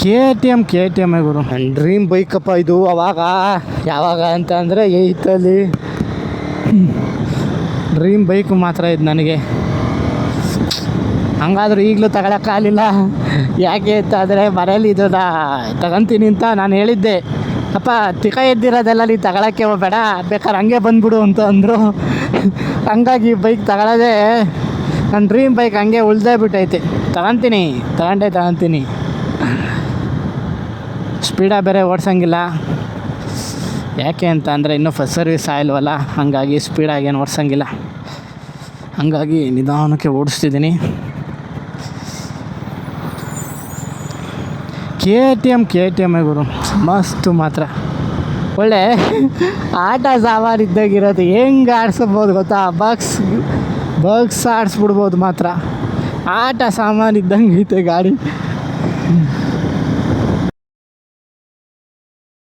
K T M ಗುರು ನನ್ನ dream ಬೈಕಪ್ಪ ಇದು. ಅವಾಗ ಯಾವಾಗ ಅಂತ ಅಂದರೆ 8th ಡ್ರೀಮ್ ಬೈಕು ಮಾತ್ರ ಇದು ನನಗೆ. ಹಂಗಾದ್ರೂ ಈಗಲೂ ತಗೊಳಕ್ಕಾಗಲಿಲ್ಲ. ಯಾಕೆ ಅಂತಂದರೆ ಮನೇಲಿ ಇದನ್ನು ತಗೊತೀನಿ ಅಂತ ನಾನು ಹೇಳಿದ್ದೆ. ಅಪ್ಪ ತಿಕ್ಕ ಎದ್ದಿರೋದೆಲ್ಲ ನೀನು ತಗೊಳಕ್ಕೆ ಹೋಗಬೇಡ, ಬೇಕಾದ್ರೆ ಹಂಗೆ ಬಂದುಬಿಡು ಅಂತ ಅಂದರು. ಹಂಗಾಗಿ ಬೈಕ್ ತಗೊಳ್ಳೋದೇ ನನ್ನ ಡ್ರೀಮ್ ಬೈಕ್ ಹಂಗೆ ಉಳ್ದೇ ಬಿಟ್ಟೈತೆ. ತಗೊಳ್ತೀನಿ. ಸ್ಪೀಡಾಗಿ ಬೇರೆ ಓಡಿಸೋಂಗಿಲ್ಲ. ಯಾಕೆ ಅಂತ ಅಂದರೆ ಇನ್ನೂ ಫಸ್ಟ್ ಸರ್ವಿಸ್ ಆಗಿಲ್ವಲ್ಲ, ಹಾಗಾಗಿ ಸ್ಪೀಡಾಗಿ ಏನು ಓಡಿಸೋಂಗಿಲ್ಲ. ಹಾಗಾಗಿ ನಿಧಾನಕ್ಕೆ ಓಡಿಸ್ತಿದ್ದೀನಿ. ಕೆ ಟಿ ಎಮ್ ಗುರು ಮಸ್ತು ಮಾತ್ರ. ಒಳ್ಳೆ ಆಟ ಸಾಮಾನು ಇದ್ದಾಗಿರೋದು. ಹೆಂಗೆ ಆಡಿಸ್ಬೋದು ಗೊತ್ತಾ? ಬಗ್ಸ್ ಆಡಿಸ್ಬಿಡ್ಬೋದು ಮಾತ್ರ. ಆಟ ಸಾಮಾನು ಇದ್ದಂಗೆ ಐತೆ ಗಾಡಿ.